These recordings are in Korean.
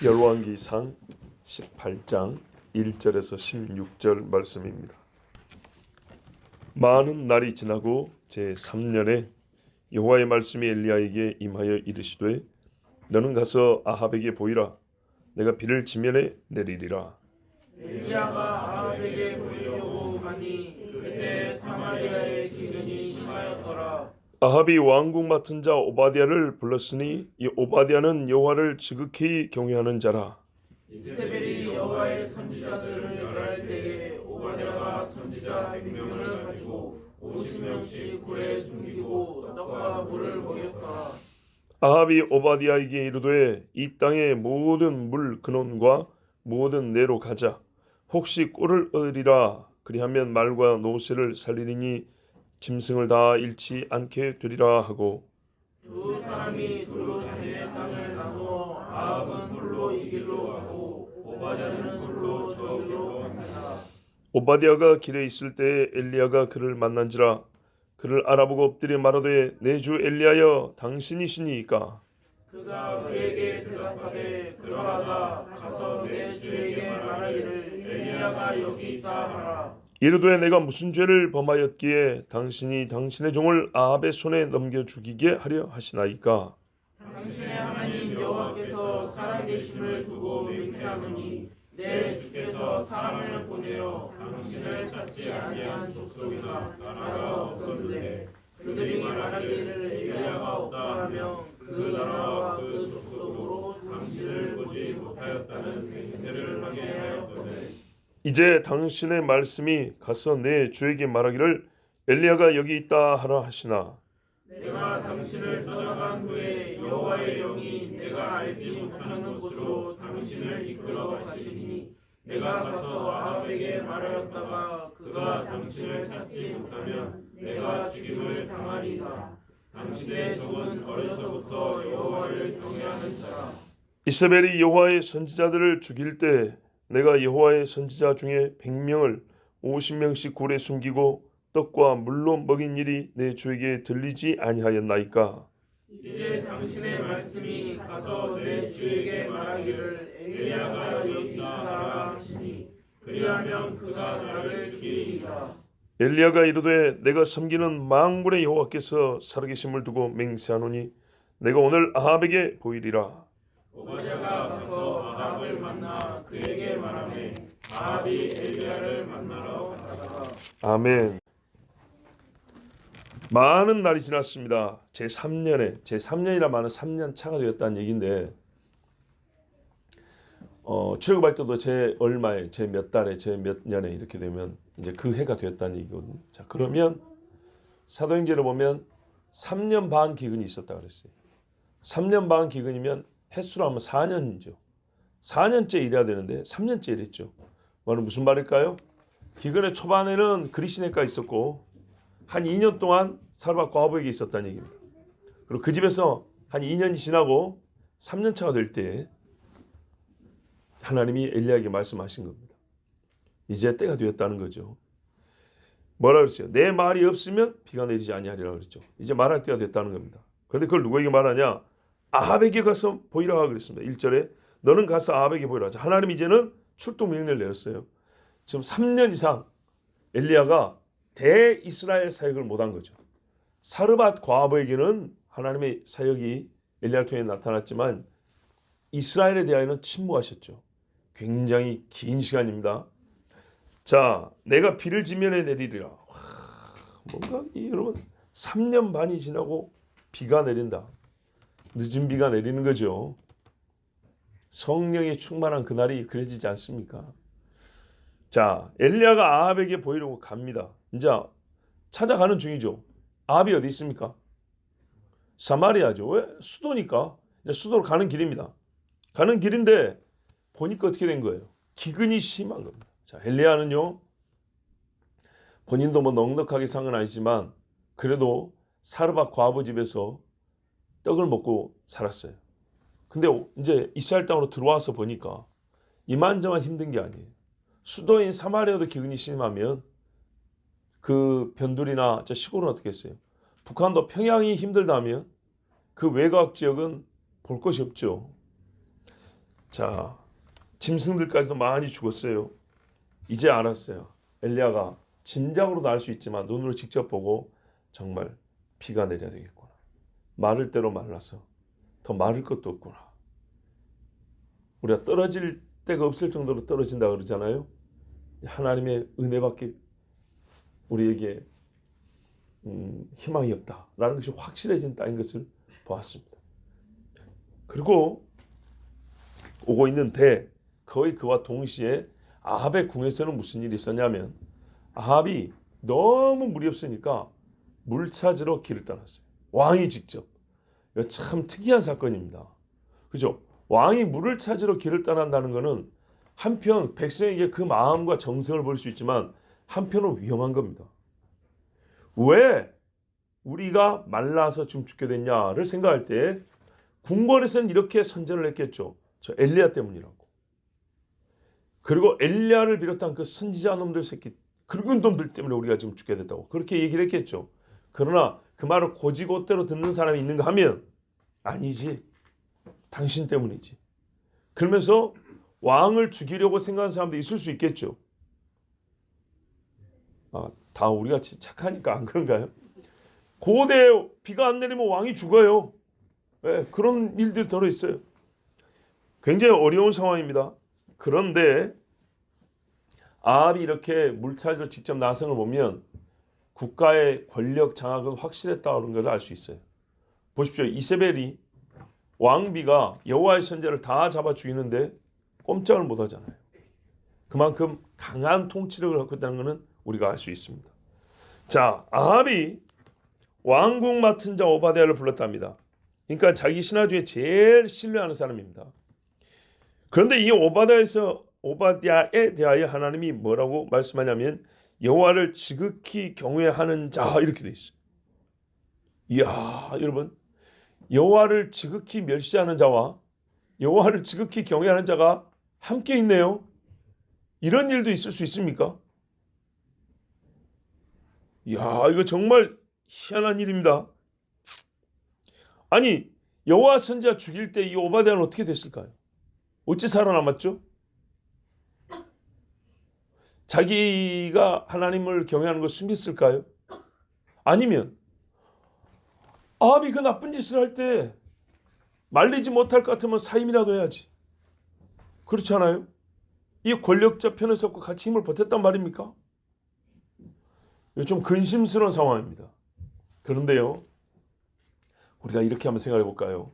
열왕기상 18장 1절에서 16절 말씀입니다. 많은 날이 지나고 제3년에 여호와의 말씀이 엘리야에게 임하여 이르시되 너는 가서 아합에게 보이라. 내가 비를 지면에 내리리라. 엘리야가 아합에게 보이려고 하니 그때 사마리아에 기근이 심하였더라. 아합이 왕궁 맡은 자 오바댜를 불렀으니 이 오바댜는 여호와를 지극히 경외하는 자라. 이세벨이 여호와의 선지자들을 멸할 때에 오바댜가 선지자 100명을 가지고 50명씩 굴에 숨기고 떡과 물을 먹였더라. 아합이 오바댜에게 이르되 이 땅의 모든 물 근원과 모든 내로 가자. 혹시 꿀을 얻으리라. 그리하면 말과 노새를 살리리니 짐승을 다 잃지 않게 되리라 하고 두 사람이 두루 다니는 땅을 나누어 아합은 굴로 이 길로 가고 오바댜는 굴로 저 길로 갑니다. 오바댜가 길에 있을 때 엘리야가 그를 만난지라. 그를 알아보고 엎드려 말하되 내 주 엘리야여 당신이시니이까. 그가 그에게 대답하되 그러하다. 가서 내 주에게 말하기를 엘리야가 여기 있다 하라. 이르되 내가 무슨 죄를 범하였기에 당신이 당신의 종을 아합의 손에 넘겨 죽이게 하려 하시나이까. 당신의 하나님 여호와께서 살아계심을 두고 맹세하노니 내 주께서 사람을 보내어 당신을 찾지 아니한 족속이나 나라가 없었는데 그들이 말하기를 엘리야가 없다 하며 그 나라와 그 족속으로 당신을 보지 못하였다는 맹세를 하게 하였거늘. 이제 당신의 말씀이 가서 내 주에게 말하기를 엘리야가 여기 있다 하라 하시나. 내가 당신을 떠나간 후에 여호와의 영이 내가 알지 못하는 곳으로 당신을 이끌어 가시리니 내가 가서 아합에게 말하였다가 그가 당신을 찾지 못하면 내가 죽임을 당하리이다. 당신의 종은 어려서부터 여호와를 경외하는 자라. 이세벨이 여호와의 선지자들을 죽일 때 내가 여호와의 선지자 중에 100명을 50명씩 굴에 숨기고 떡과 물로 먹인 일이 내 주에게 들리지 아니하였나이까. 이제 당신의 말씀이 가서 내 주에게 말하기를 엘리야가 여기 있다 하시니 그리하면 그가 나를 죽이리이다. 엘리야가 이르되 내가 섬기는 만군의 여호와께서 살아계심을 두고 맹세하노니 내가 오늘 아합에게 보이리라. 오바댜가 가서 아합을 만나 그에게 말하매 아합이 엘리야를 만나러 가다가 아멘. 많은 날이 지났습니다. 제3년이라 말은 3년 차가 되었다는 얘기인데 출애굽할 때도 제 얼마에 제 몇 달에 제 몇 년에 이렇게 되면 이제 그 해가 되었다는 얘기거든요. 자, 그러면 사도행전을 보면 3년 반 기근이 있었다 그랬어요. 3년 반 기근이면 횟수로 하면 4년이죠. 4년째 일해야 되는데 3년째 일했죠. 말은 무슨 말일까요? 기근의 초반에는 그리시네가 있었고 한 2년 동안 사르밧 과부에게 있었다는 얘기입니다. 그리고 그 집에서 한 2년이 지나고 3년 차가 될 때 하나님이 엘리야에게 말씀하신 겁니다. 이제 때가 되었다는 거죠. 뭐라 그랬어요? 내 말이 없으면 비가 내리지 아니하리라 그랬죠. 이제 말할 때가 됐다는 겁니다. 그런데 그걸 누구에게 말하냐? 아합에게 가서 보이라 그랬습니다. 1절에 너는 가서 아합에게 보이라. 하나님이 이제는 출동 명령을 내렸어요. 지금 3년 이상 엘리야가 대이스라엘 사역을 못한 거죠. 사르밧 과부에게는 하나님의 사역이 엘리야를 통해 나타났지만 이스라엘에 대하여는 침묵하셨죠. 굉장히 긴 시간입니다. 자, 내가 비를 지면에 내리리라. 뭔가 여러분 3년 반이 지나고 비가 내린다. 늦은 비가 내리는 거죠. 성령이 충만한 그날이 그려지지 않습니까? 자, 엘리야가 아합에게 보이려고 갑니다. 이제 찾아가는 중이죠. 아합이 어디 있습니까? 사마리아죠. 왜? 수도니까. 이제 수도로 가는 길입니다. 가는 길인데 보니까 어떻게 된 거예요? 기근이 심한 겁니다. 자, 엘리야는요. 본인도 뭐 넉넉하게 산 건 아니지만 그래도 사르밧 과부 집에서 떡을 먹고 살았어요. 근데 이제 이스라엘 땅으로 들어와서 보니까 이만저만 힘든 게 아니에요. 수도인 사마리아도 기근이 심하면 그 변두리나 저 시골은 어떻게 했어요? 북한도 평양이 힘들다면 그 외곽 지역은 볼 것이 없죠. 자, 짐승들까지도 많이 죽었어요. 이제 알았어요. 엘리야가 짐작으로도 알 수 있지만 눈으로 직접 보고 정말 비가 내려야 되겠구나. 마를 대로 말라서 더 마를 것도 없구나. 우리가 떨어질 데가 없을 정도로 떨어진다 그러잖아요. 하나님의 은혜밖에 우리에게 희망이 없다라는 것이 확실해진 땅인 것을 보았습니다. 그리고 오고 있는데 거의 그와 동시에 아합의 궁에서는 무슨 일이 있었냐면 아합이 너무 물이 없으니까 물 찾으러 길을 떠났어요. 왕이 직접. 이거 참 특이한 사건입니다. 그죠? 왕이 물을 찾으러 길을 떠난다는 것은 한편 백성에게 그 마음과 정성을 볼 수 있지만 한편은 위험한 겁니다. 왜 우리가 말라서 지금 죽게 됐냐를 생각할 때 궁궐에서는 이렇게 선전을 했겠죠. 저 엘리야 때문이라고. 그리고 엘리야를 비롯한 그 선지자 놈들 새끼 긁은 놈들 때문에 우리가 지금 죽게 됐다고 그렇게 얘기를 했겠죠. 그러나 그 말을 고지고대로 듣는 사람이 있는가 하면 아니지. 당신 때문이지. 그러면서 왕을 죽이려고 생각하는 사람도 있을 수 있겠죠. 다 우리 같이 착하니까 안 그런가요? 고대에 비가 안 내리면 왕이 죽어요. 네, 그런 일들이 들어 있어요. 굉장히 어려운 상황입니다. 그런데 아합이 이렇게 물 찾으러 직접 나선 걸 보면 국가의 권력 장악은 확실했다는 걸 알 수 있어요. 보십시오. 이세벨이 왕비가 여호와의 선지자를 다 잡아 죽이는데 꼼짝을 못 하잖아요. 그만큼 강한 통치력을 갖고 있다는 것은 우리가 알 수 있습니다. 자, 아합이 왕궁 맡은 자 오바댜를 불렀답니다. 그러니까 자기 신하 중에 제일 신뢰하는 사람입니다. 그런데 이 오바댜에 대하여 하나님이 뭐라고 말씀하냐면 여호와를 지극히 경외하는 자 이렇게 돼 있어요. 이야, 여러분, 여호와를 지극히 멸시하는 자와 여호와를 지극히 경외하는 자가 함께 있네요. 이런 일도 있을 수 있습니까? 이야, 이거 정말 희한한 일입니다. 아니, 여호와 선지자 죽일 때 이 오바댜는 어떻게 됐을까요? 어찌 살아남았죠? 자기가 하나님을 경외하는 걸 숨겼을까요? 아니면 아합이 그 나쁜 짓을 할 때 말리지 못할 것 같으면 사임이라도 해야지. 그렇지 않아요? 이 권력자 편에 섰고 같이 힘을 보탰단 말입니까? 이거 좀 근심스러운 상황입니다. 그런데요, 우리가 이렇게 한번 생각해 볼까요?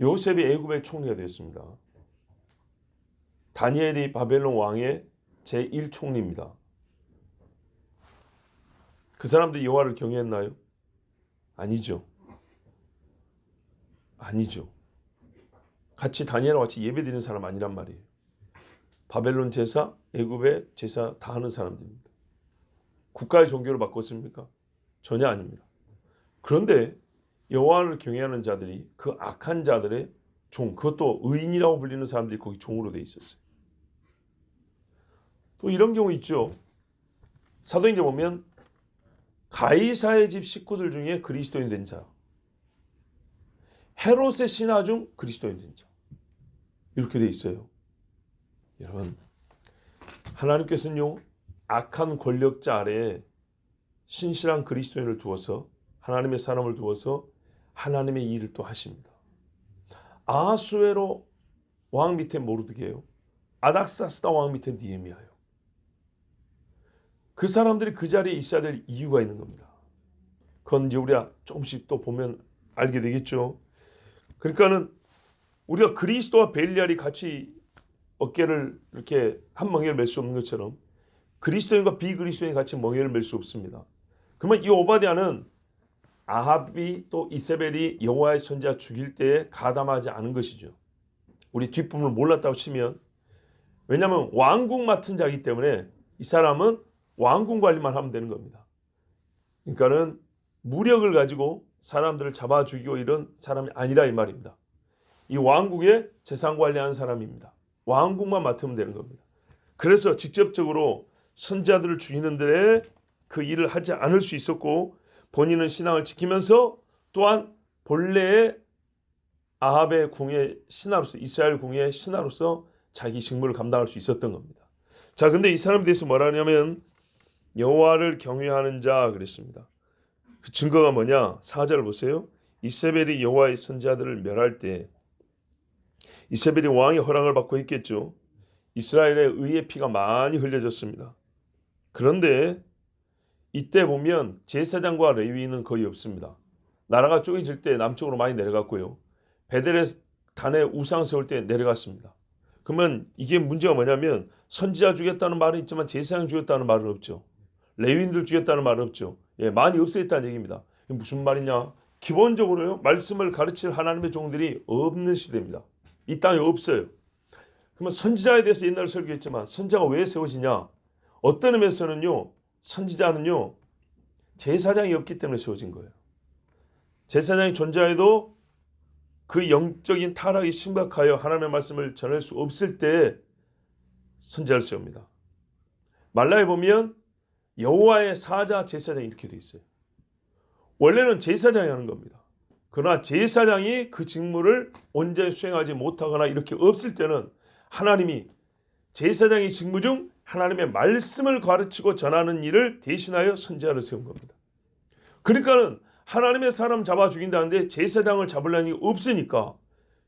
요셉이 애굽의 총리가 되었습니다. 다니엘이 바벨론 왕의 제1총리입니다. 그 사람들이 여호와를 경외했나요? 아니죠. 아니죠. 같이 다니엘과 같이 예배드리는 사람 아니란 말이에요. 바벨론 제사, 애굽의 제사 다 하는 사람들입니다. 국가의 종교를 바꿨습니까? 전혀 아닙니다. 그런데 여호와를 경외하는 자들이 그 악한 자들의 종, 그것도 의인이라고 불리는 사람들이 거기 종으로 돼 있었어요. 또 이런 경우 있죠. 사도행전 보면 가이사의 집 식구들 중에 그리스도인 된 자, 헤롯의 신하 중 그리스도인 된 자, 이렇게 돼 있어요. 여러분, 하나님께서는요, 악한 권력자 아래에 신실한 그리스도인을 두어서 하나님의 사람을 두어서 하나님의 일을 또 하십니다. 아하수에로 왕 밑에 모르드게요. 아닥사스다 왕 밑에 니에미아요. 그 사람들이 그 자리에 있어야 될 이유가 있는 겁니다. 그건 이제 우리가 조금씩 또 보면 알게 되겠죠. 그러니까는 우리가 그리스도와 벨리알이 같이 어깨를 이렇게 한 멍에를 맬 수 없는 것처럼 그리스도인과 비그리스도인이 같이 멍에를 맬 수 없습니다. 그러면 이 오바댜는 아합이 또 이세벨이 여호와의 선지자 죽일 때에 가담하지 않은 것이죠. 우리 뒷부분을 몰랐다고 치면, 왜냐하면 왕궁 맡은 자이기 때문에 이 사람은 왕궁 관리만 하면 되는 겁니다. 그러니까는 무력을 가지고 사람들을 잡아 죽이고 이런 사람이 아니라 이 말입니다. 이 왕국의 재산 관리하는 사람입니다. 왕궁만 맡으면 되는 겁니다. 그래서 직접적으로 선지자들을 죽이는 데에 그 일을 하지 않을 수 있었고, 본인은 신앙을 지키면서 또한 본래의 아합의 궁의 신하로서, 이스라엘 궁의 신하로서 자기 직무를 감당할 수 있었던 겁니다. 자, 근데 이 사람에 대해서 뭐라 하냐면 여호와를 경외하는 자 그랬습니다. 그 증거가 뭐냐? 4절 보세요. 이세벨이 여호와의 선지자들을 멸할 때 이세벨이 왕의 허락을 받고 했겠죠. 이스라엘의 의의 피가 많이 흘려졌습니다. 그런데 이때 보면 제사장과 레위인은 거의 없습니다. 나라가 쪼개질 때 남쪽으로 많이 내려갔고요. 베델의 단에 우상 세울 때 내려갔습니다. 그러면 이게 문제가 뭐냐면 선지자 죽였다는 말은 있지만 제사장 죽였다는 말은 없죠. 레위인들 죽였다는 말은 없죠. 예, 많이 없어졌다는 얘기입니다. 이게 무슨 말이냐? 기본적으로요, 말씀을 가르칠 하나님의 종들이 없는 시대입니다. 이 땅에 없어요. 그러면 선지자에 대해서 옛날에 설교했지만 선지자가 왜 세워지냐? 어떤 의미에서는요, 선지자는요 제사장이 없기 때문에 세워진 거예요. 제사장이 존재해도 그 영적인 타락이 심각하여 하나님의 말씀을 전할 수 없을 때 선지자를 세웁니다. 말라에 보면 여호와의 사자 제사장이 이렇게 돼 있어요. 원래는 제사장이 하는 겁니다. 그러나 제사장이 그 직무를 온전히 수행하지 못하거나 이렇게 없을 때는 하나님이 제사장의 직무 중 하나님의 말씀을 가르치고 전하는 일을 대신하여 선지자를 세운 겁니다. 그러니까는 하나님의 사람 잡아 죽인다는데 제사장을 잡으려는 게 없으니까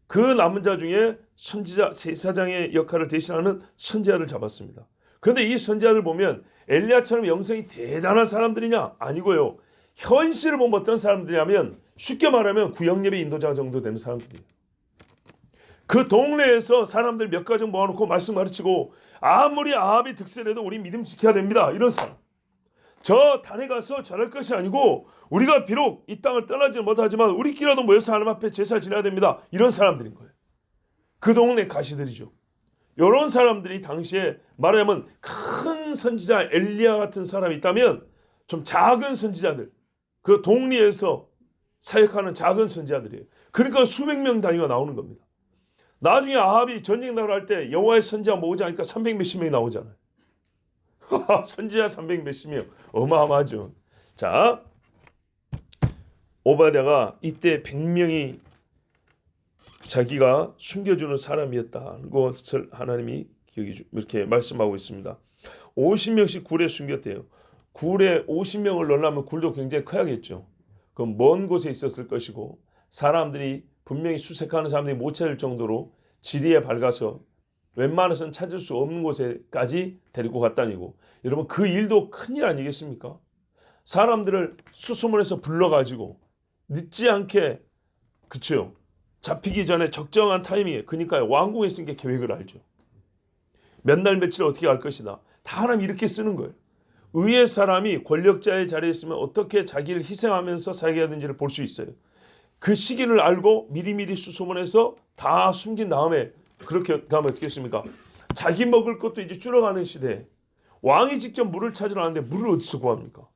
그 남은 자 중에 선지자, 제사장의 역할을 대신하는 선지자를 잡았습니다. 그런데 이 선지자를 보면 엘리야처럼 영성이 대단한 사람들이냐? 아니고요. 현실을 보면 어떤 사람들이냐면 쉽게 말하면 구역예배 인도자 정도 되는 사람들이에요. 그 동네에서 사람들 몇 가지 모아놓고 말씀 가르치고 아무리 아합이 득세해도 우리 믿음 지켜야 됩니다. 이런 사람. 저 단에 가서 잘할 것이 아니고 우리가 비록 이 땅을 떠나지 못하지만 우리끼리라도 모여서 하나님 앞에 제사 지내야 됩니다. 이런 사람들인 거예요. 그 동네 가시들이죠. 이런 사람들이 당시에 말하자면 큰 선지자 엘리야 같은 사람이 있다면 좀 작은 선지자들, 그 동리에서 사역하는 작은 선지자들이에요. 그러니까 수백 명 단위가 나오는 겁니다. 나중에 아합이 전쟁 나갈 때 여호와의 선지자 모으지 않으니까 300 몇십 명이 나오잖아요. 선지자 300 몇십 명. 어마어마하죠. 자, 오바댜가 이때 100명이 자기가 숨겨주는 사람이었다는 것을 하나님이 이렇게 말씀하고 있습니다. 50명씩 굴에 숨겼대요. 굴에 50명을 넣으려면 굴도 굉장히 커야겠죠. 그럼 먼 곳에 있었을 것이고 사람들이 분명히 수색하는 사람들이 못 찾을 정도로 지리에 밝아서 웬만해서는 찾을 수 없는 곳에까지 데리고 갔다니고, 여러분 그 일도 큰일 아니겠습니까? 사람들을 수소문해서 불러가지고 늦지 않게, 그쵸, 잡히기 전에 적정한 타이밍에, 그러니까 왕궁에 있으니까 계획을 알죠. 몇 날 며칠 어떻게 할 것이다. 다 하나님 이렇게 쓰는 거예요. 의의 사람이 권력자의 자리에 있으면 어떻게 자기를 희생하면서 살게 되는지를 볼 수 있어요. 그 시기를 알고 미리미리 수소문해서 다 숨긴 다음에, 그렇게 다음에 어떻게 했습니까? 자기 먹을 것도 이제 줄어가는 시대에 왕이 직접 물을 찾으러 왔는데 물을 어디서 구합니까?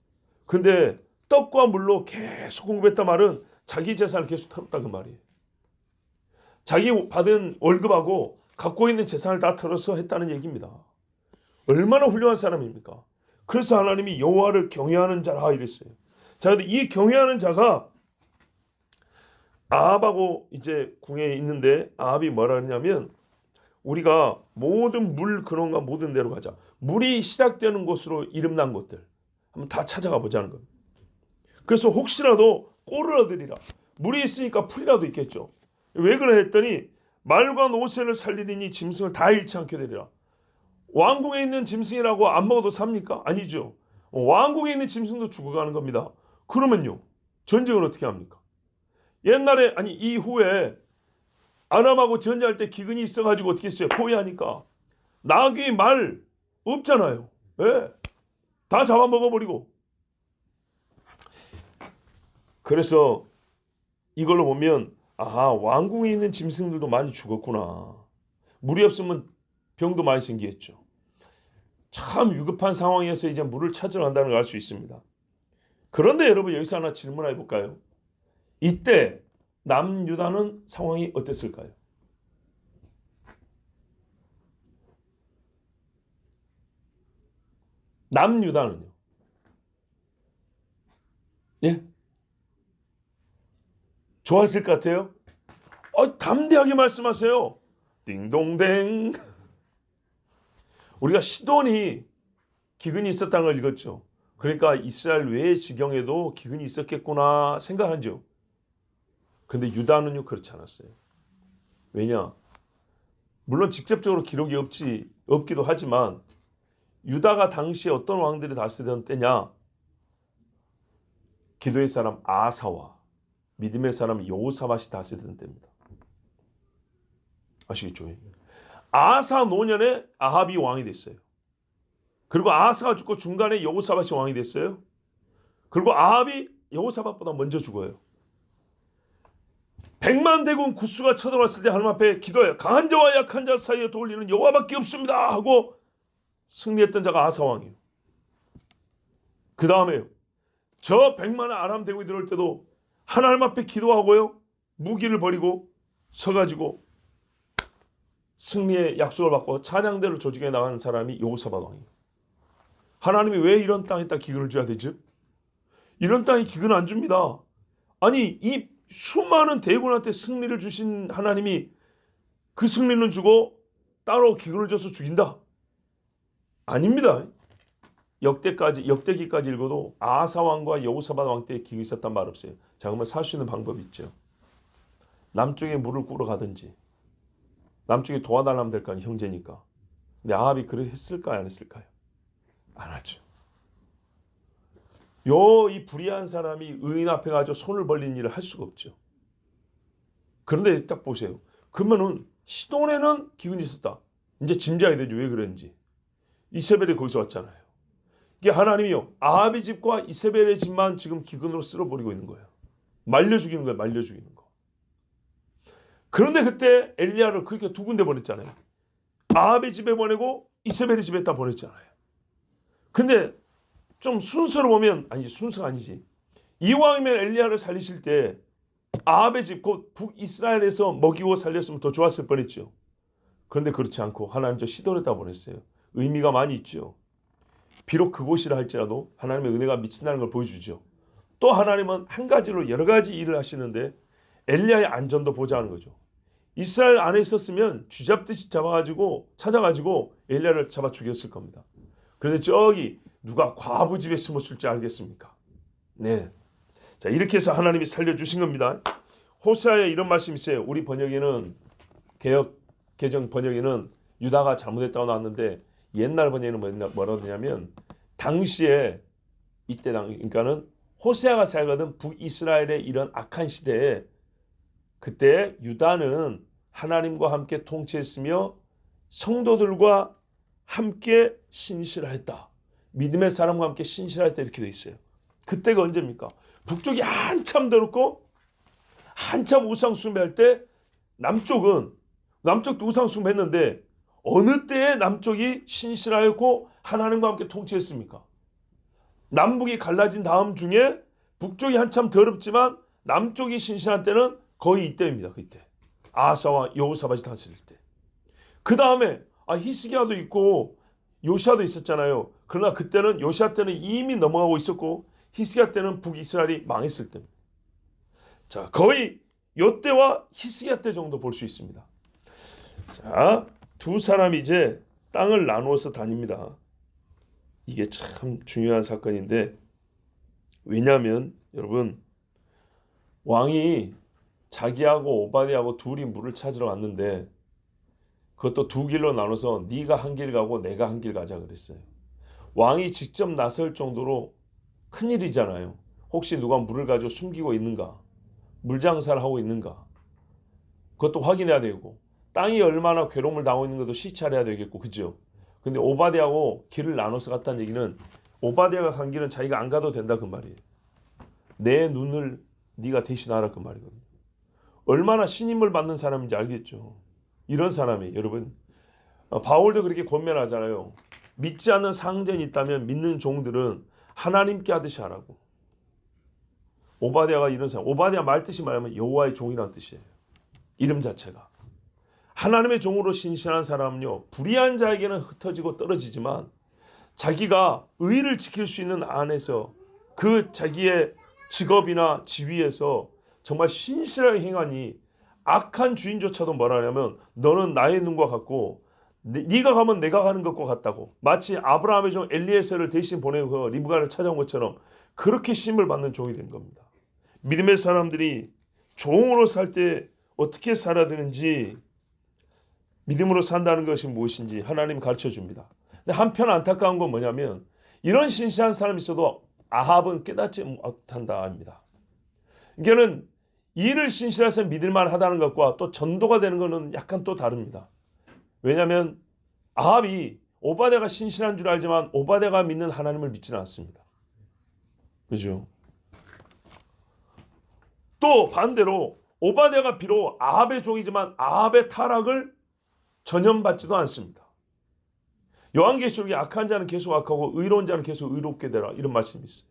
근데 떡과 물로 계속 공부했단 말은 자기 재산을 계속 털었다 그 말이에요. 자기 받은 월급하고 갖고 있는 재산을 다 털어서 했다는 얘기입니다. 얼마나 훌륭한 사람입니까? 그래서 하나님이 여호와를 경외하는 자라 이랬어요. 자, 근데 이 경외하는 자가 아합하고 이제 궁에 있는데 아합이 뭐라 하냐면 우리가 모든 물 근원과 모든 데로 가자. 물이 시작되는 곳으로 이름난 곳들 한번 다 찾아가 보자는 겁니다. 그래서 혹시라도 꼴을 얻으리라. 물이 있으니까 풀이라도 있겠죠. 왜 그래 했더니 말과 노새를 살리리니 짐승을 다 잃지 않게 되리라. 왕궁에 있는 짐승이라고 안 먹어도 삽니까? 아니죠. 왕궁에 있는 짐승도 죽어가는 겁니다. 그러면요, 전쟁을 어떻게 합니까? 옛날에, 아니 이후에 아람하고 전쟁할 때 기근이 있어가지고 어떻게 했어요? 포위하니까 나귀, 말 없잖아요. 예, 다 잡아먹어버리고. 그래서 이걸로 보면 왕궁에 있는 짐승들도 많이 죽었구나. 물이 없으면 병도 많이 생기겠죠. 참 위급한 상황에서 이제 물을 찾으러 간다는 걸 알 수 있습니다. 그런데 여러분 여기서 하나 질문해 볼까요? 이때 남유다는 상황이 어땠을까요? 남유다는요? 예? 좋았을 것 같아요? 담대하게 말씀하세요. 띵동댕. 우리가 시돈이 기근이 있었다는 걸 읽었죠. 그러니까 이스라엘 외의 지경에도 기근이 있었겠구나 생각하죠. 그런데 유다는요 그렇지 않았어요. 왜냐? 물론 직접적으로 기록이 없기도 하지만 유다가 당시에 어떤 왕들이 다스리던 때냐? 기도의 사람 아사와 믿음의 사람 여호사밧이 다스리던 때입니다. 아시겠죠? 아사 노년에 아합이 왕이 됐어요. 그리고 아사가 죽고 중간에 여호사밧이 왕이 됐어요. 그리고 아합이 여호사밧보다 먼저 죽어요. 100만 대군 구스가 쳐들어왔을 때 하나님 앞에 기도해요. 강한 자와 약한 자 사이에 도울리는 여호와밖에 없습니다 하고 승리했던 자가 아사 왕이에요. 그 다음에요. 저 100만의 아람 대군이 들어올 때도 하나님 앞에 기도하고요. 무기를 버리고 서가지고 승리의 약속을 받고 찬양대로 조직해 나가는 사람이 여호사밧 왕이에요. 하나님이 왜 이런 땅에다 기근을 줘야 되죠? 이런 땅에 기근을 안 줍니다. 아니 이 수많은 대군한테 승리를 주신 하나님이 그 승리는 주고 따로 기근을 줘서 죽인다? 아닙니다. 역대기까지 읽어도 아사 왕과 여호사밧 왕 때 기근이 있었단 말 없어요. 자, 그러면 살 수 있는 방법이 있죠. 남쪽에 물을 꾸러 가든지 남쪽에 도와달라면 될 거 아니에요. 형제니까. 근데 아합이 그래 했을까요? 안 했을까요? 안 하죠. 이 불의한 사람이 의인 앞에 가서 손을 벌린 일을 할 수가 없죠. 그런데 딱 보세요. 그러면은 시돈에는 기근이 있었다. 이제 짐작이 되죠. 왜 그런지. 이세벨이 거기서 왔잖아요. 이게 하나님이요. 아합의 집과 이세벨의 집만 지금 기근으로 쓸어버리고 있는 거예요. 말려 죽이는 거예요. 말려 죽이는 거. 그런데 그때 엘리야를 그렇게 두 군데 보냈잖아요. 아합의 집에 보내고 이세벨의 집에다 보냈잖아요. 근데 좀 순서로 보면 순서가 아니지. 이왕이면 엘리야를 살리실 때 아합의 집 곧 북이스라엘에서 먹이고 살렸으면 더 좋았을 뻔했죠. 그런데 그렇지 않고 하나님 저 시돈에다 보냈어요. 의미가 많이 있죠. 비록 그곳이라 할지라도 하나님의 은혜가 미친다는 걸 보여주죠. 또 하나님은 한 가지로 여러 가지 일을 하시는데 엘리야의 안전도 보장하는 거죠. 이스라엘 안에 있었으면 쥐잡듯이 찾아가지고 엘리야를 잡아 죽였을 겁니다. 그런데 저기 누가 과부 집에 숨었을지 알겠습니까? 네. 자, 이렇게 해서 하나님이 살려주신 겁니다. 호세아에 이런 말씀이 있어요. 우리 번역에는 개정 번역에는 유다가 잘못했다고 나왔는데 옛날 번역에는 뭐라고 하냐면 당시에 그러니까는 호세아가 살거든 북이스라엘의 이런 악한 시대에 그때 유다는 하나님과 함께 통치했으며 성도들과 함께 신실했다. 믿음의 사람과 함께 신실했다 이렇게 돼 있어요. 그때가 언제입니까? 북쪽이 한참 더럽고 한참 우상 숭배할 때 남쪽도 우상 숭배했는데 어느 때에 남쪽이 신실하였고 하나님과 함께 통치했습니까? 남북이 갈라진 다음 중에 북쪽이 한참 더럽지만 남쪽이 신실한 때는 거의 이때입니다. 그때 아사와 여호사밧이 다스릴 때. 그 다음에 히스기야도 있고 요시아도 있었잖아요. 그러나 그때는 요시아 때는 이미 넘어가고 있었고 히스기야 때는 북이스라엘이 망했을 때입니다. 자, 거의 요때와 히스기야 때 정도 볼 수 있습니다. 자, 두 사람이 이제 땅을 나누어서 다닙니다. 이게 참 중요한 사건인데 왜냐하면 여러분 왕이 자기하고 오바댜하고 둘이 물을 찾으러 갔는데 그것도 두 길로 나눠서 네가 한 길 가고 내가 한 길 가자 그랬어요. 왕이 직접 나설 정도로 큰일이잖아요. 혹시 누가 물을 가지고 숨기고 있는가? 물장사를 하고 있는가? 그것도 확인해야 되고 땅이 얼마나 괴로움을 당하고 있는 것도 시찰해야 되겠고 그죠? 근데 오바댜하고 길을 나눠서 갔다는 얘기는 오바댜가 간 길은 자기가 안 가도 된다 그 말이에요. 내 눈을 네가 대신하라 그 말이거든요. 얼마나 신임을 받는 사람인지 알겠죠. 이런 사람이 여러분 바울도 그렇게 권면하잖아요. 믿지 않는 상전이 있다면 믿는 종들은 하나님께 하듯이 하라고. 오바댜가 이런 사람. 오바댜 말뜻이 말하면 여호와의 종이라는 뜻이에요. 이름 자체가. 하나님의 종으로 신실한 사람은요. 불의한 자에게는 흩어지고 떨어지지만 자기가 의를 지킬 수 있는 안에서 그 자기의 직업이나 지위에서 정말 신실하게 행하니 악한 주인조차도 뭐라 하냐면 너는 나의 눈과 같고 네가 가면 내가 가는 것과 같다고. 마치 아브라함의 종 엘리에셀을 대신 보내고 리브가를 찾아온 것처럼 그렇게 심을 받는 종이 된 겁니다. 믿음의 사람들이 종으로 살 때 어떻게 살아야 되는지, 믿음으로 산다는 것이 무엇인지 하나님 가르쳐 줍니다. 근데 한편 안타까운 건 뭐냐면 이런 신실한 사람이 있어도 아합은 깨닫지 못한다 합니다. 이게는 일을 신실해서 믿을만 하다는 것과 또 전도가 되는 것은 약간 또 다릅니다. 왜냐하면 아합이 오바댜가 신실한 줄 알지만 오바댜가 믿는 하나님을 믿지는 않습니다. 그죠? 또 반대로 오바댜가 비록 아합의 종이지만 아합의 타락을 전염받지도 않습니다. 요한계시록에 악한 자는 계속 악하고 의로운 자는 계속 의롭게 되라 이런 말씀이 있어요.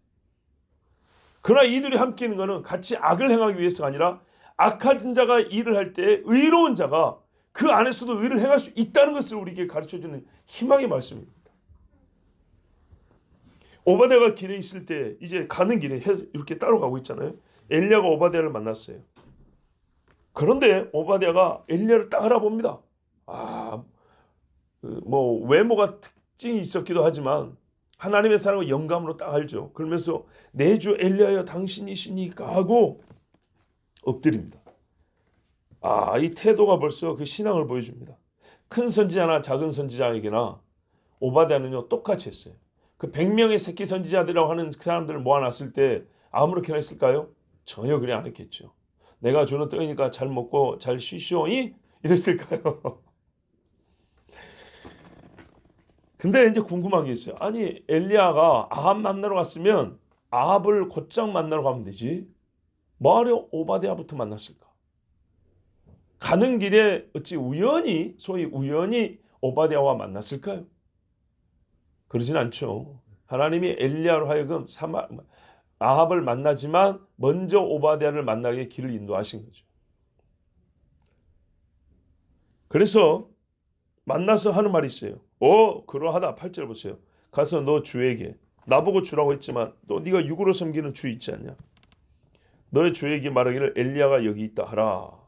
그러나 이들이 함께 있는 것은 같이 악을 행하기 위해서가 아니라 악한 자가 일을 할 때 의로운 자가 그 안에서도 의를 행할 수 있다는 것을 우리에게 가르쳐주는 희망의 말씀입니다. 오바댜가 길에 있을 때 이제 가는 길에 이렇게 따로 가고 있잖아요. 엘리야가 오바댜를 만났어요. 그런데 오바댜가 엘리야를 딱 알아봅니다. 뭐 외모가 특징이 있었기도 하지만 하나님의 사람을 영감으로 딱 알죠. 그러면서 내 주 엘리야여 당신이시니까 하고 엎드립니다. 이 태도가 벌써 그 신앙을 보여줍니다. 큰 선지자나 작은 선지자에게나 오바댜는요 똑같이 했어요. 그 100명의 새끼 선지자들이라고 하는 그 사람들을 모아놨을 때 아무렇게나 했을까요? 전혀 그래 안 했겠죠. 내가 주는 떡이니까 잘 먹고 잘 쉬시오이 이랬을까요? 근데 이제 궁금한 게 있어요. 아니 엘리야가 아합 만나러 갔으면 아합을 곧장 만나러 가면 되지. 뭐하러 오바댜부터 만났을까? 가는 길에 어찌 우연히 소위 우연히 오바댜와 만났을까요? 그러진 않죠. 하나님이 엘리야로 하여금 아합을 만나지만 먼저 오바댜를 만나게 길을 인도하신 거죠. 그래서 만나서 하는 말이 있어요. 그러하다. 8절 보세요. 가서 너 주에게 나보고 주라고 했지만 너 네가 육으로 섬기는 주 있지 않냐? 너의 주에게 말하기를 엘리야가 여기 있다 하라.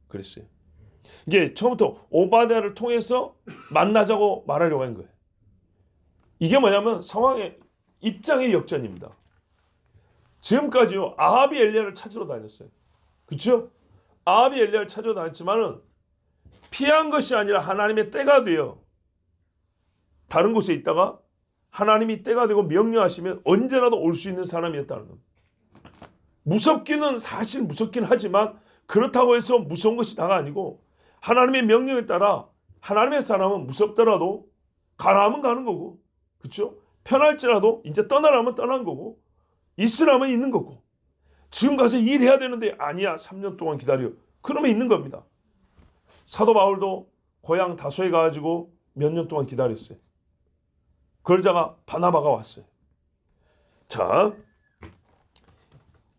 그랬어요. 이게 처음부터 오바댜를 통해서 만나자고 말하려고 한 거예요. 이게 뭐냐면 상황의 입장의 역전입니다. 지금까지요 아합이 엘리야를 찾으러 다녔어요. 그렇죠? 아합이 엘리야를 찾으러 다녔지만은 피한 것이 아니라 하나님의 때가 되어 다른 곳에 있다가 하나님이 때가 되고 명령하시면 언제라도 올 수 있는 사람이었다는 겁니다. 무섭기는 사실 무섭긴 하지만 그렇다고 해서 무서운 것이 다가 아니고 하나님의 명령에 따라 하나님의 사람은 무섭더라도 가라면 가는 거고, 그렇죠? 편할지라도 이제 떠나라면 떠난 거고, 있으라면 있는 거고, 지금 가서 일해야 되는데 아니야 3년 동안 기다려 그러면 있는 겁니다. 사도 바울도 고향 다소에 가가지고 몇 년 동안 기다렸어요. 그러다가 바나바가 왔어요. 자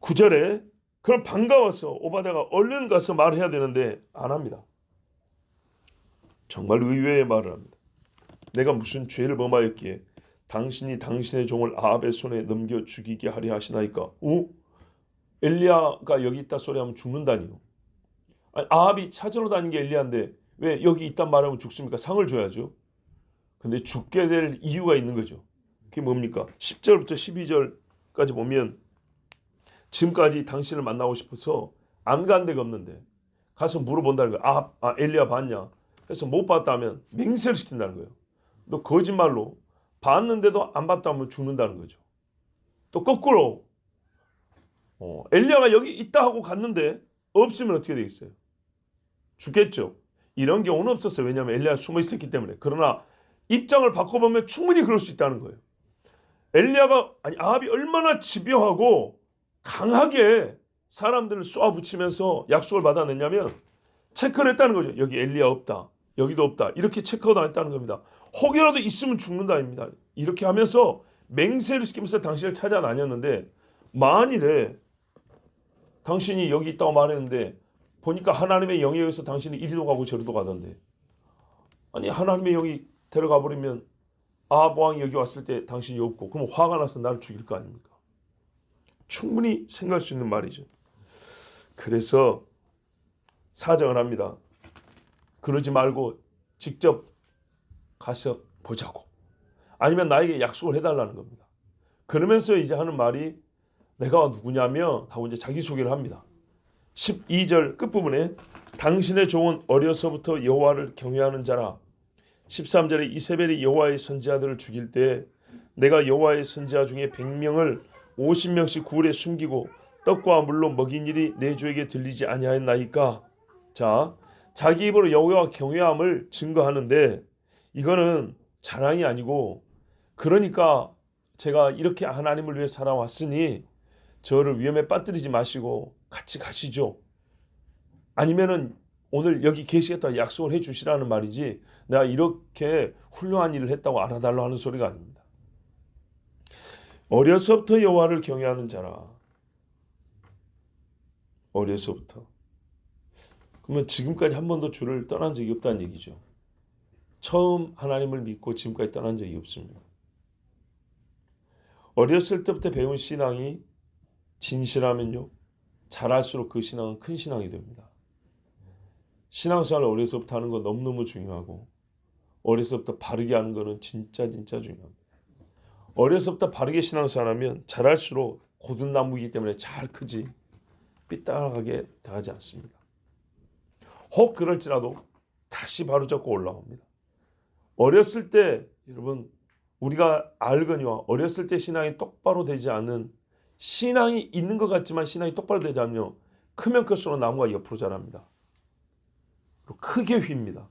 9절에 그럼 반가워서 오바댜가 얼른 가서 말을 해야 되는데 안 합니다. 정말 의외의 말을 합니다. 내가 무슨 죄를 범하였기에 당신이 당신의 종을 아합의 손에 넘겨 죽이게 하려 하시나이까? 엘리야가 여기 있다 소리하면 죽는다니요. 아니, 아합이 찾으러 다니는 게 엘리야인데 왜 여기 있단 말하면 죽습니까? 상을 줘야죠. 근데 죽게 될 이유가 있는 거죠. 그게 뭡니까? 10절부터 12절까지 보면 지금까지 당신을 만나고 싶어서 안 간 데가 없는데 가서 물어본다는 거예요. 엘리야 봤냐? 그래서 못 봤다면 맹세를 시킨다는 거예요. 너 거짓말로 봤는데도 안 봤다면 죽는다는 거죠. 또 거꾸로 엘리야가 여기 있다 하고 갔는데 없으면 어떻게 되겠어요? 죽겠죠. 이런 경우는 없었어요. 왜냐하면 엘리야가 숨어 있었기 때문에. 그러나 입장을 바꿔보면 충분히 그럴 수 있다는 거예요. 아합이 얼마나 집요하고 강하게 사람들을 쏘아붙이면서 약속을 받아냈냐면 체크를 했다는 거죠. 여기 엘리야 없다. 여기도 없다. 이렇게 체크하고 다녔다는 겁니다. 혹이라도 있으면 죽는다입니다. 이렇게 하면서 맹세를 시키면서 당신을 찾아다녔는데 만일에 당신이 여기 있다고 말했는데 보니까 하나님의 영에 의해서 당신이 이리도 가고 저리도 가던데 아니 하나님의 영이 데려가 버리면 아합 왕이 여기 왔을 때 당신이 없고 그럼 화가 나서 나를 죽일 거 아닙니까? 충분히 생각할 수 있는 말이죠. 그래서 사정을 합니다. 그러지 말고 직접 가서 보자고. 아니면 나에게 약속을 해달라는 겁니다. 그러면서 이제 하는 말이 내가 누구냐며 하고 이제 자기소개를 합니다. 12절 끝부분에 당신의 종은 어려서부터 여호와를 경외하는 자라. 13절에 이세벨이 여호와의 선지자들을 죽일 때 내가 여호와의 선지자 중에 100명을 50명씩 굴에 숨기고 떡과 물로 먹인 일이 내 주에게 들리지 아니하였나이까. 자, 자기 입으로 여호와 경외함을 증거하는데 이거는 자랑이 아니고, 그러니까 제가 이렇게 하나님을 위해 살아왔으니 저를 위험에 빠뜨리지 마시고 같이 가시죠. 아니면은 오늘 여기 계시겠다 약속을 해 주시라는 말이지, 내가 이렇게 훌륭한 일을 했다고 알아달라 하는 소리가 아닙니다. 어려서부터 여호와를 경외하는 자라. 어려서부터. 그러면 지금까지 한 번도 주를 떠난 적이 없다는 얘기죠. 처음 하나님을 믿고 지금까지 떠난 적이 없습니다. 어렸을 때부터 배운 신앙이 진실하면요, 자랄수록 그 신앙은 큰 신앙이 됩니다. 신앙생활을 어려서부터 하는 건 너무너무 중요하고, 어려서부터 바르게 하는 거는 진짜 중요합니다. 어려서부터 바르게 신앙생활하면 자랄수록 고든 나무이기 때문에 잘 크지 삐딱하게 당하지 않습니다. 혹 그럴지라도 다시 바로잡고 올라옵니다. 어렸을 때 여러분, 우리가 알거니와 어렸을 때 신앙이 똑바로 되지 않는, 신앙이 있는 것 같지만 신앙이 똑바로 되지 않으면 크면 클수록 나무가 옆으로 자랍니다. 크게 휩니다.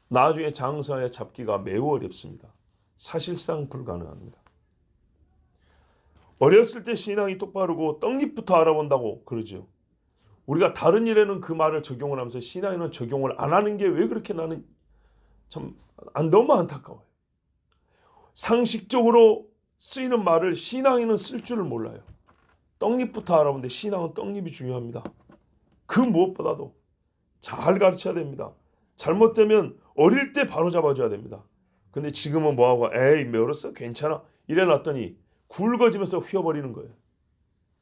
나중에 장사에 잡기가 매우 어렵습니다. 사실상 불가능합니다. 어렸을 때 신앙이 똑바르고 떡잎부터 알아본다고 그러죠. 우리가 다른 일에는 그 말을 적용을 하면서 신앙에는 적용을 안 하는 게 왜 그렇게 나는 참 너무 안타까워요. 상식적으로 쓰이는 말을 신앙에는 쓸 줄을 몰라요. 떡잎부터 알아보는데 신앙은 떡잎이 중요합니다. 그 무엇보다도 잘 가르쳐야 됩니다. 잘못되면 어릴 때 바로 잡아줘야 됩니다. 근데 지금은 뭐하고 에이 멀었어 괜찮아 이래 놨더니 굵어지면서 휘어버리는 거예요.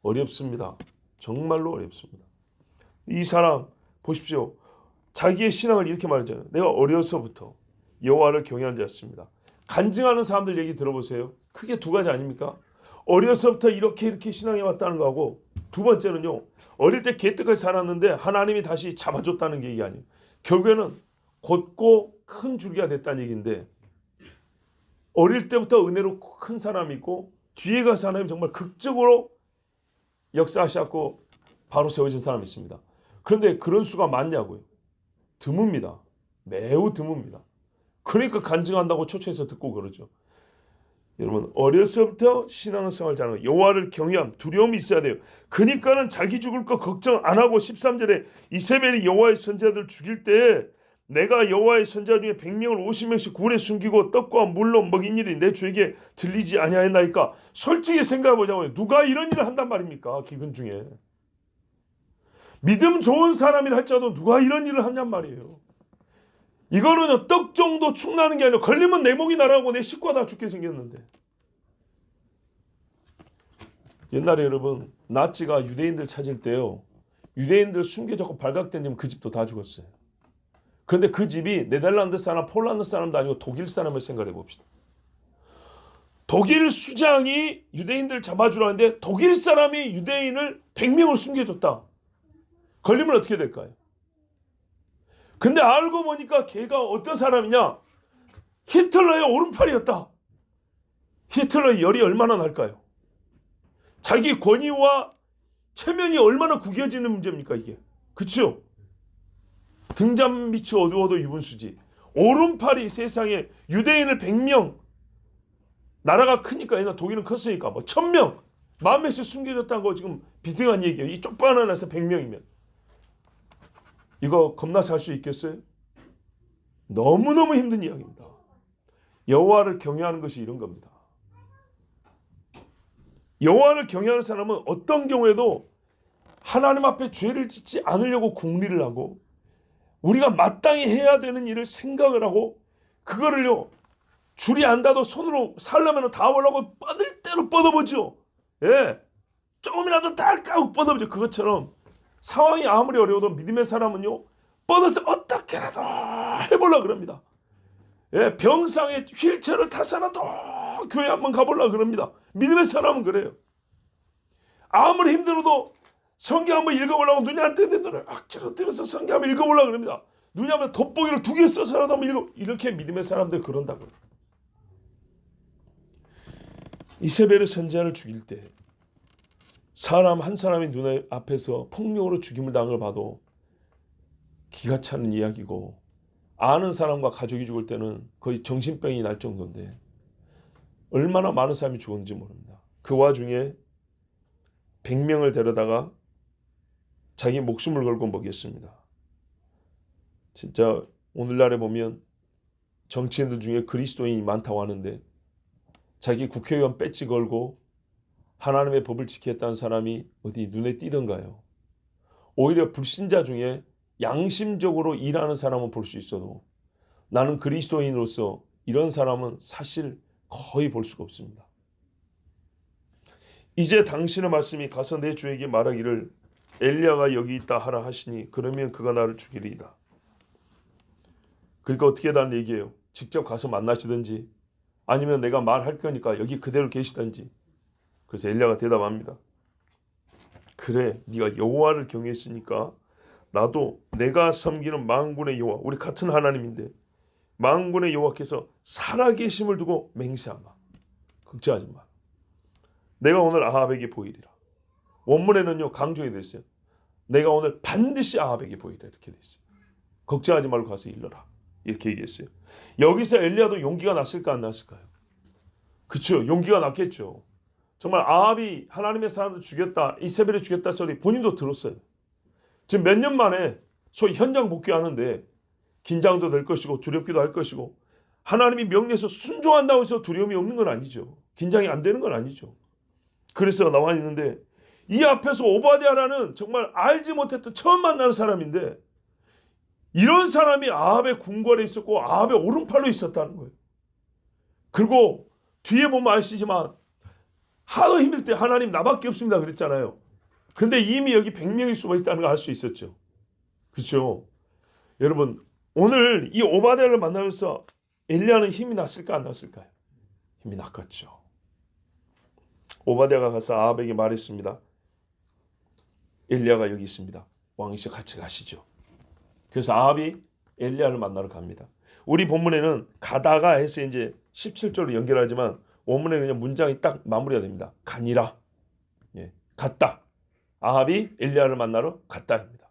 어렵습니다. 정말로 어렵습니다. 이 사람 보십시오. 자기의 신앙을 이렇게 말하잖아요. 내가 어려서부터 여호와를 경외하는 자였습니다. 간증하는 사람들 얘기 들어보세요. 크게 두 가지 아닙니까? 어려서부터 이렇게 신앙해 왔다는 거하고, 두 번째는요, 어릴 때 개떡같이 살았는데 하나님이 다시 잡아줬다는 게 얘기 아니에요. 결국에는 곧고 큰 줄기가 됐다는 얘기인데, 어릴 때부터 은혜로 큰 사람이 있고 뒤에 가서 하나님 정말 극적으로 역사하셨고 바로 세워진 사람이 있습니다. 그런데 그런 수가 많냐고요? 드뭅니다. 매우 드뭅니다. 그러니까 간증한다고 초청해서 듣고 그러죠. 여러분, 어려서부터 신앙생활 잘하는 여호와를 경외함, 두려움이 있어야 돼요. 그러니까는 자기 죽을 거 걱정 안 하고 13절에 이세벨이 여호와의 선지자들 죽일 때 내가 여호와의 선지자 중에 100명을 50명씩 굴에 숨기고 떡과 물로 먹인 일이 내 주에게 들리지 아니하였나이까. 솔직히 생각해 보자고요. 누가 이런 일을 한단 말입니까? 기근 중에. 믿음 좋은 사람이라 할지라도 누가 이런 일을 하냔 말이에요. 이거는 떡 정도 축나는 게 아니라 걸리면 내 목이 나라고 내 식구가 다 죽게 생겼는데. 옛날에 여러분 나치가 유대인들 찾을 때요, 유대인들 숨겨졌고 발각된 그 집도 다 죽었어요. 그런데 그 집이 네덜란드 사람, 폴란드 사람도 아니고 독일 사람을 생각해 봅시다. 독일 수장이 유대인들 잡아주라는데 독일 사람이 유대인을 100명을 숨겨줬다. 걸리면 어떻게 될까요? 근데 알고 보니까 걔가 어떤 사람이냐? 히틀러의 오른팔이었다. 히틀러의 열이 얼마나 날까요? 자기 권위와 체면이 얼마나 구겨지는 문제입니까 이게? 그렇죠? 등잔 밑이 어두워도 유분수지. 오른팔이 세상에 유대인을 100명, 나라가 크니까 옛날 독일은 컸으니까 뭐 1000명, 10,000명씩 숨겨졌다는 거 지금 비등한 얘기예요. 이 쪽바나 나서 100명이면 이거 겁나서 할 수 있겠어요? 너무너무 힘든 이야기입니다. 여호와를 경외하는 것이 이런 겁니다. 여호와를 경외하는 사람은 어떤 경우에도 하나님 앞에 죄를 짓지 않으려고 궁리를 하고 우리가 마땅히 해야 되는 일을 생각을 하고 그거를요, 줄이 안 닿아도 손으로 살려면 다 올라고 뻗을 대로 뻗어보죠. 예, 조금이라도 다 까고 뻗어보죠. 그것처럼 상황이 아무리 어려워도 믿음의 사람은요, 뻗어서 어떻게라도 해보려고 그럽니다. 예, 병상에 휠체어를 타서라도 교회 한번 가보려고 그럽니다. 믿음의 사람은 그래요. 아무리 힘들어도 성경 한번 읽어보려고 눈이 안 뜨는데 눈을 악재로 뜨면서 성경 한번 읽어보려고 그럽니다. 눈이 한번 돋보기를 2개 써서라도 한번 읽어. 이렇게 믿음의 사람들 그런다고요. 이세벨의 선지자를 죽일 때 사람 한 사람이 눈 앞에서 폭력으로 죽임을 당한 걸 봐도 기가 차는 이야기고, 아는 사람과 가족이 죽을 때는 거의 정신병이 날 정도인데 얼마나 많은 사람이 죽었는지 모릅니다. 그 와중에 100명을 데려다가 자기 목숨을 걸고 먹였습니다. 진짜 오늘날에 보면 정치인들 중에 그리스도인이 많다고 하는데 자기 국회의원 배지 걸고 하나님의 법을 지켰다는 사람이 어디 눈에 띄던가요? 오히려 불신자 중에 양심적으로 일하는 사람은 볼 수 있어도 나는 그리스도인으로서 이런 사람은 사실 거의 볼 수가 없습니다. 이제 당신의 말씀이 가서 내 주에게 말하기를 엘리야가 여기 있다 하라 하시니 그러면 그가 나를 죽이리이다. 그러니까 어떻게 해달라는 얘기예요? 직접 가서 만나시든지 아니면 내가 말할 거니까 여기 그대로 계시든지. 그래서 엘리야가 대답합니다. 그래, 네가 여호와를 경외했으니까 나도 내가 섬기는 만군의 여호와, 우리 같은 하나님인데 만군의 여호와께서 살아계심을 두고 맹세하마. 걱정하지 마. 내가 오늘 아합에게 보이리라. 원문에는요, 강조해 됐어요. 내가 오늘 반드시 아합에게 보이리라 이렇게 됐어요. 걱정하지 말고 가서 일러라 이렇게 얘기했어요. 여기서 엘리야도 용기가 났을까 안 났을까요? 그렇죠. 용기가 났겠죠. 정말 아합이 하나님의 사람을 죽였다, 이세벨을 죽였다 소리 본인도 들었어요. 지금 몇 년 만에 소위 현장 복귀하는데 긴장도 될 것이고 두렵기도 할 것이고, 하나님이 명령해서 순종한다고 해서 두려움이 없는 건 아니죠. 긴장이 안 되는 건 아니죠. 그래서 나와 있는데 이 앞에서 오바댜라는 정말 알지 못했던 처음 만나는 사람인데 이런 사람이 아합의 궁궐에 있었고 아합의 오른팔로 있었다는 거예요. 그리고 뒤에 보면 아시지만 하도 힘들 때 하나님 나밖에 없습니다 그랬잖아요. 근데 이미 여기 100명이 숨어 있다는 걸 알 수 있었죠. 그렇죠? 여러분, 오늘 이 오바댜를 만나면서 엘리야는 힘이 났을까 안 났을까요? 힘이 났겠죠. 오바댜가 가서 아합에게 말했습니다. 엘리야가 여기 있습니다. 왕이시여 같이 가시죠. 그래서 아합이 엘리야를 만나러 갑니다. 우리 본문에는 가다가 해서 이제 17절로 연결하지만 원문에는 그냥 문장이 딱 마무리가 됩니다. 가니라. 예, 갔다. 아합이 엘리야를 만나러 갔다입니다.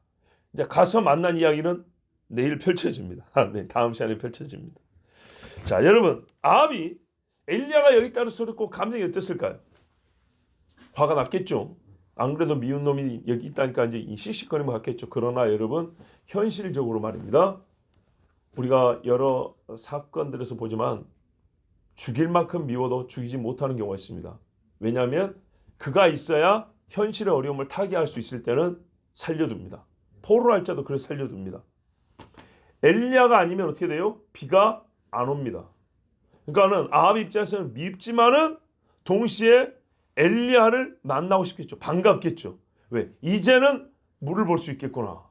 이제 가서 만난 이야기는 내일 펼쳐집니다. 네, 다음 시간에 펼쳐집니다. 자, 여러분, 아합이 엘리야가 여기 있다는 소리 듣고 감정이 어땠을까요? 화가 났겠죠. 안 그래도 미운 놈이 여기 있다니까 이제 씩씩거리면 갔겠죠. 그러나 여러분, 현실적으로 말입니다. 우리가 여러 사건들에서 보지만 죽일 만큼 미워도 죽이지 못하는 경우가 있습니다. 왜냐하면 그가 있어야 현실의 어려움을 타개할 수 있을 때는 살려둡니다. 포로로 할자도 그래서 살려둡니다. 엘리야가 아니면 어떻게 돼요? 비가 안 옵니다. 그러니까는 아합 입장에서는 밉지만은 동시에 엘리야를 만나고 싶겠죠. 반갑겠죠. 왜? 이제는 물을 볼 수 있겠구나.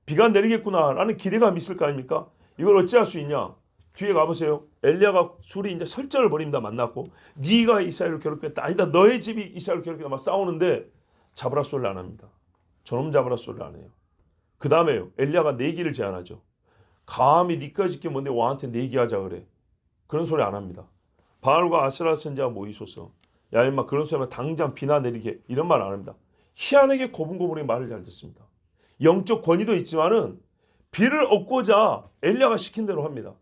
비가 내리겠구나 라는 기대감이 있을 거 아닙니까? 이걸 어찌할 수 있냐? 뒤에 가보세요. 엘리야가 술이 이제 설전을 벌입니다. 만났고 네가 이스라엘을 괴롭혔다. 아니다. 너의 집이 이스라엘을 괴롭혔다. 막 싸우는데 잡으라 소리를 안 합니다. 저놈 잡으라 소리를 안 해요. 그 다음에요. 엘리야가 내기를 제안하죠. 감히 니까지 짓게 뭔데 왕한테 내기하자 그래. 그런 소리 안 합니다. 바알과 아세라 선지자가 모이소서. 야 임마 그런 소리 하면 당장 비나 내리게 이런 말 안 합니다. 희한하게 고분고분하게 말을 잘 듣습니다. 영적 권위도 있지만은 비를 얻고자 엘리야가 시킨 대로 합니다.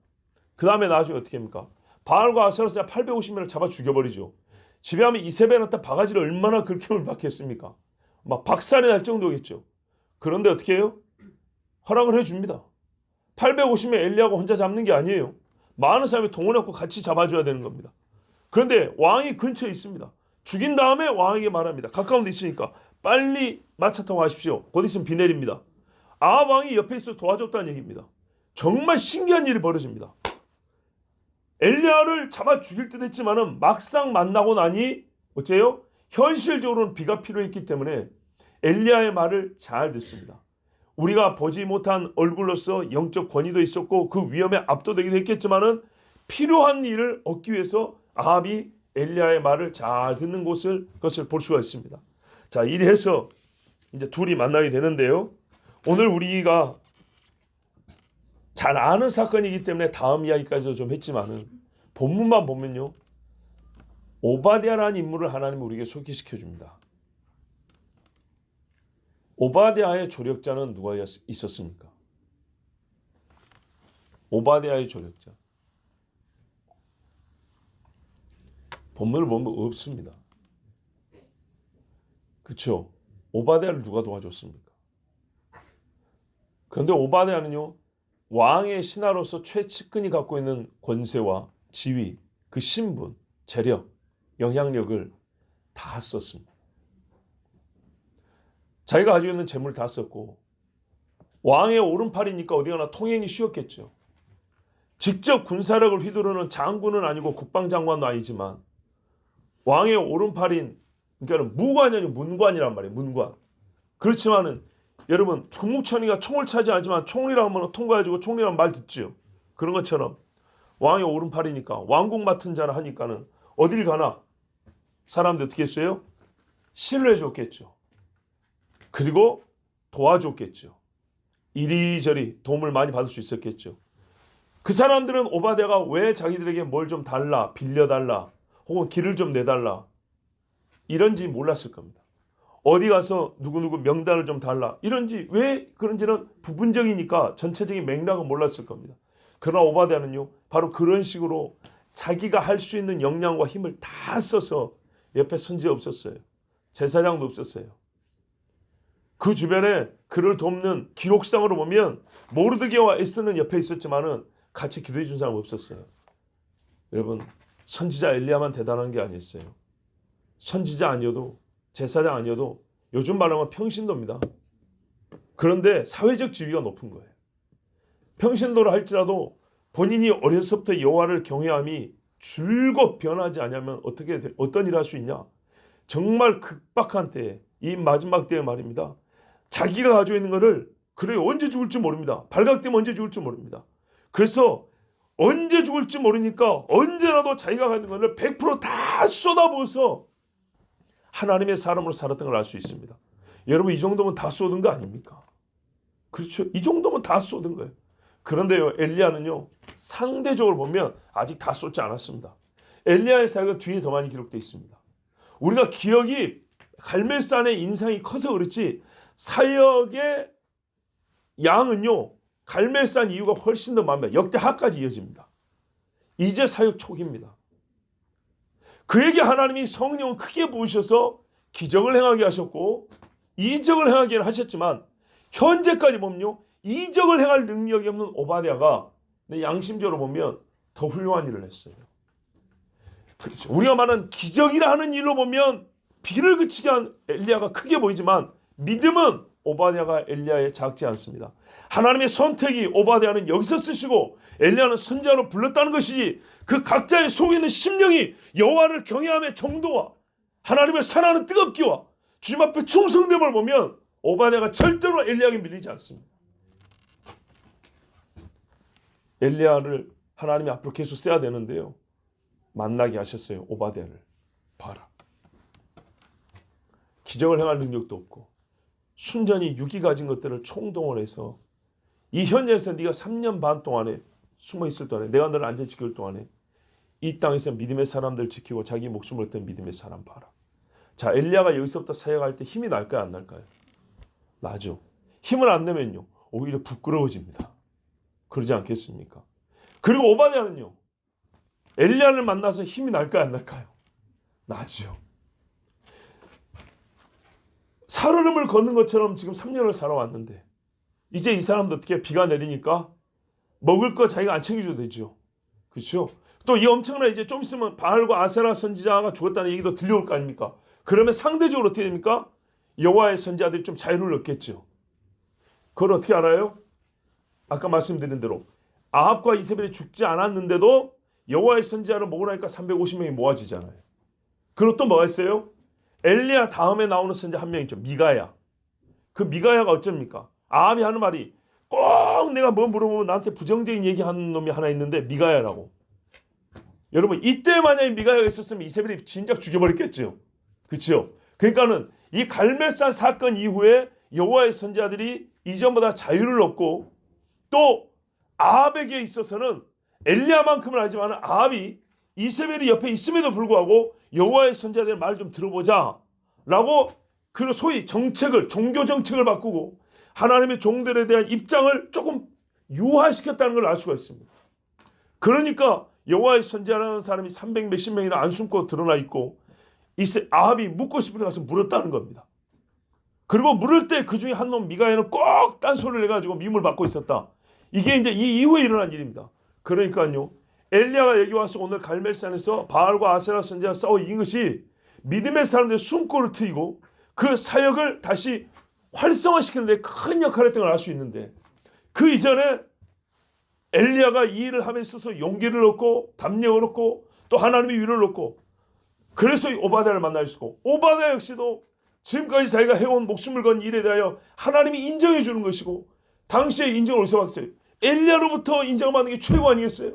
그 다음에 나중에 어떻게 합니까? 바알과 아세라 선지자 850명을 잡아 죽여버리죠. 집에 하면 이세벨한테 바가지를 얼마나 그렇게 울박했습니까? 막 박살이 날 정도겠죠. 그런데 어떻게 해요? 허락을 해줍니다. 850명 엘리야가 혼자 잡는 게 아니에요. 많은 사람이 동원해서 같이 잡아줘야 되는 겁니다. 그런데 왕이 근처에 있습니다. 죽인 다음에 왕에게 말합니다. 가까운 데 있으니까 빨리 마차 타고 가십시오. 곧 있으면 비 내립니다. 아합 왕이 옆에 있어 도와줬다는 얘기입니다. 정말 신기한 일이 벌어집니다. 엘리야를 잡아 죽일 듯 했지만은 막상 만나고 나니 어째요? 현실적으로는 비가 필요했기 때문에 엘리야의 말을 잘 듣습니다. 우리가 보지 못한 얼굴로서 영적 권위도 있었고 그 위험에 압도되기도 했겠지만은 필요한 일을 얻기 위해서 아합이 엘리야의 말을 잘 듣는 것을 볼 수가 있습니다. 자, 이래서 이제 둘이 만나게 되는데요. 오늘 우리가 잘 아는 사건이기 때문에 다음 이야기까지도 좀 했지만은 본문만 보면요, 오바댜라는 인물을 하나님이 우리에게 소개시켜 줍니다. 오바댜의 조력자는 누가 있었습니까? 오바댜의 조력자. 본문을 보면 없습니다. 그렇죠? 오바댜를 누가 도와줬습니까? 그런데 오바댜는요, 왕의 신하로서 최측근이 갖고 있는 권세와 지위, 그 신분, 재력, 영향력을 다 썼습니다. 자기가 가지고 있는 재물 다 썼고 왕의 오른팔이니까 어디 가나 통행이 쉬웠겠죠. 직접 군사력을 휘두르는 장군은 아니고 국방장관도 아니지만 왕의 오른팔인, 그러니까 무관이 아니고 문관이란 말이에요. 문관. 그렇지만은 여러분, 국무총리가 총을 차지하지만 총리라고 하면 통과해주고 총리라는 말 듣지요. 그런 것처럼 왕의 오른팔이니까 왕국 맡은 자라 하니까는 어딜 가나 사람들 어떻게 했어요? 신뢰해 줬겠죠. 그리고 도와줬겠죠. 이리저리 도움을 많이 받을 수 있었겠죠. 그 사람들은 오바댜가 왜 자기들에게 뭘 좀 달라, 빌려달라, 혹은 길을 좀 내달라 이런지 몰랐을 겁니다. 어디 가서 누구누구 명단을 좀 달라 이런지, 왜 그런지는 부분적이니까 전체적인 맥락은 몰랐을 겁니다. 그러나 오바댜는요, 바로 그런 식으로 자기가 할 수 있는 역량과 힘을 다 써서, 옆에 선지자 없었어요. 제사장도 없었어요. 그 주변에 그를 돕는 기록상으로 보면 모르드게와 에스더는 옆에 있었지만은 같이 기도해 준 사람 없었어요. 여러분, 선지자 엘리야만 대단한 게 아니었어요. 선지자 아니어도, 제사장 아니어도 요즘 말로 하면 평신도입니다. 그런데 사회적 지위가 높은 거예요. 평신도를 할지라도 본인이 어려서부터 여호와를 경외함이 줄곧 변하지 않으면 어떤 일을 할 수 있냐? 정말 급박한 때에, 이 마지막 때에 말입니다. 자기가 가지고 있는 것을, 그래 언제 죽을지 모릅니다. 발각되면 언제 죽을지 모릅니다. 그래서 언제 죽을지 모르니까 언제라도 자기가 가진 것을 100%다 쏟아부어서 하나님의 사람으로 살았던 걸 알 수 있습니다. 여러분, 이 정도면 다 쏟은 거 아닙니까? 그렇죠? 이 정도면 다 쏟은 거예요. 그런데요, 엘리야는요, 상대적으로 보면 아직 다 쏟지 않았습니다. 엘리야의 사역은 뒤에 더 많이 기록되어 있습니다. 우리가 기억이 갈멜산의 인상이 커서 그렇지 사역의 양은요, 갈멜산 이후가 훨씬 더 많습니다. 역대하까지 이어집니다. 이제 사역 초기입니다. 그에게 하나님이 성령을 크게 부으셔서 기적을 행하게 하셨고 이적을 하게 하셨지만 현재까지 보면요, 이적을 행할 능력이 없는 오바댜가 양심적으로 보면 더 훌륭한 일을 했어요. 그렇죠. 우리가 말하는 기적이라 하는 일로 보면 비를 그치게 한 엘리야가 크게 보이지만 믿음은 오바댜가 엘리야에 작지 않습니다. 하나님의 선택이 오바댜는 여기서 쓰시고 엘리야는 선지자로 불렀다는 것이지, 그 각자의 속에 있는 심령이 여호와를 경외함의 정도와 하나님을 사랑하는 뜨겁기와 주님 앞에 충성됨을 보면 오바댜가 절대로 엘리야에게 밀리지 않습니다. 엘리야를 하나님이 앞으로 계속 써야 되는데요, 만나게 하셨어요. 오바댜를 봐라. 기적을 행할 능력도 없고 순전히 육이 가진 것들을 총동원해서 이 현장에서 네가 3년 반 동안에 숨어 있을 동안에, 내가 너를 앉아 지킬 동안에 이 땅에서 믿음의 사람들 지키고 자기 목숨을 건 믿음의 사람 봐라. 자, 엘리야가 여기서부터 사역할 때 힘이 날까요, 안 날까요? 나죠. 힘을 안 내면요, 오히려 부끄러워집니다. 그러지 않겠습니까? 그리고 오바댜는요, 엘리야를 만나서 힘이 날까요, 안 날까요? 나죠. 살얼음을 걷는 것처럼 지금 3년을 살아왔는데 이제 이 사람도 어떻게 비가 내리니까 먹을 거 자기가 안 챙겨줘도 되죠. 그렇죠? 또 이 엄청난, 이제 좀 있으면 바알과 아세라 선지자가 죽었다는 얘기도 들려올 거 아닙니까? 그러면 상대적으로 어떻게 됩니까? 여호와의 선지자들이 좀 자유를 얻겠죠. 그걸 어떻게 알아요? 아까 말씀드린 대로 아합과 이세벨이 죽지 않았는데도 여호와의 선지자를 모으라니까 350명이 모아지잖아요. 그리고 또 뭐가 있어요? 엘리야 다음에 나오는 선지자 한 명 있죠. 미가야. 그 미가야가 어쩝니까? 아합이 하는 말이 꼭 내가 뭐 물어보면 나한테 부정적인 얘기하는 놈이 하나 있는데 미가야라고. 여러분 이때 만약에 미가야가 있었으면 이세벨이 진작 죽여버렸겠죠. 그렇죠? 그러니까는 이 갈멜산 사건 이후에 여호와의 선지자들이 이전보다 자유를 얻고 또 아합에게 있어서는 엘리야만큼은 아니지만 아합이 이세벨이 옆에 있음에도 불구하고 여호와의 선지자들의 말 좀 들어보자라고 그 소위 정책을 종교 정책을 바꾸고 하나님의 종들에 대한 입장을 조금 유화시켰다는 걸 알 수가 있습니다. 그러니까 여호와의 선지자라는 사람이 300 몇십 명이나 안 숨고 드러나 있고 아합이 묻고 싶은 데 가서 물었다는 겁니다. 그리고 물을 때 그 중에 한 놈 미가야는 꼭 딴소리를 해가지고 미움을 받고 있었다. 이게 이제 이 이후에 일어난 일입니다. 그러니까요 엘리야가 여기 와서 오늘 갈멜산에서 바알과 아세라 선지자 싸워 이긴 것이 믿음의 사람들의 숨고를 트이고 그 사역을 다시 활성화시키는 데 큰 역할을 했던 걸 알 수 있는데 그 이전에 엘리야가 이 일을 함에 있어서 용기를 얻고 담력을 얻고 또 하나님의 위로를 얻고 그래서 오바댜를 만날 수 있고 오바댜 역시도 지금까지 자기가 해온 목숨을 건 일에 대하여 하나님이 인정해 주는 것이고 당시에 인정을 어디서 받았어요? 엘리야로부터 인정받는 게 최고 아니겠어요?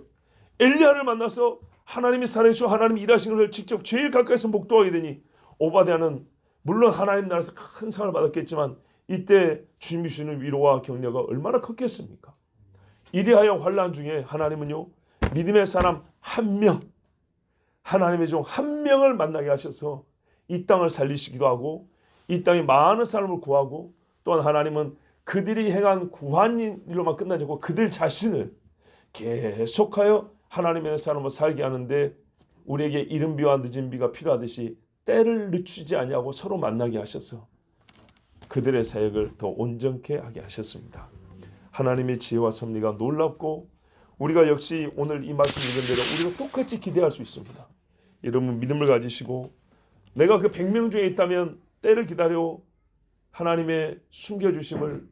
엘리야를 만나서 하나님이 살아계시고 하나님이 일하시는 것을 직접 제일 가까이서 목도하게 되니 오바댜는 물론 하나님 나라에서 큰 상을 받았겠지만 이때 주님이 주시는 위로와 격려가 얼마나 컸겠습니까? 이리하여 환난 중에 하나님은요 믿음의 사람 한 명 하나님의 종 한 명을 만나게 하셔서 이 땅을 살리시기도 하고 이 땅에 많은 사람을 구하고 또한 하나님은 그들이 행한 구한 일로만 끝나지 않고 그들 자신을 계속하여 하나님의 사람을 살게 하는데 우리에게 이른 비와 늦은 비가 필요하듯이 때를 늦추지 아니하고 서로 만나게 하셔서 그들의 사역을 더 온전케 하게 하셨습니다. 하나님의 지혜와 섭리가 놀랍고 우리가 역시 오늘 이 말씀 읽은 대로 우리가 똑같이 기대할 수 있습니다. 여러분 믿음을 가지시고 내가 그 100명 중에 있다면 때를 기다려 하나님의 숨겨주심을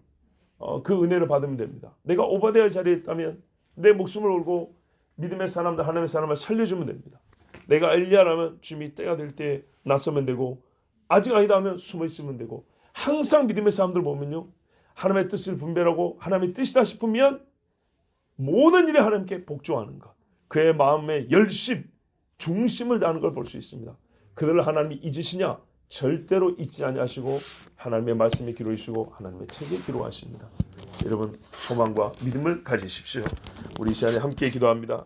그 은혜를 받으면 됩니다. 내가 오바댜의 자리에 있다면 내 목숨을 걸고 믿음의 사람들 하나님의 사람을 살려주면 됩니다. 내가 엘리야라면 주님이 때가 될 때 나서면 되고 아직 아니다 하면 숨어 있으면 되고 항상 믿음의 사람들 보면요 하나님의 뜻을 분별하고 하나님의 뜻이다 싶으면 모든 일에 하나님께 복종하는 것 그의 마음의 열심 중심을 다하는 걸 볼 수 있습니다. 그들을 하나님이 잊으시냐? 절대로 잊지 아니하시고 하나님의 말씀에 기록하시고 하나님의 책에 기록하십니다. 여러분 소망과 믿음을 가지십시오. 우리 이 시간에 함께 기도합니다.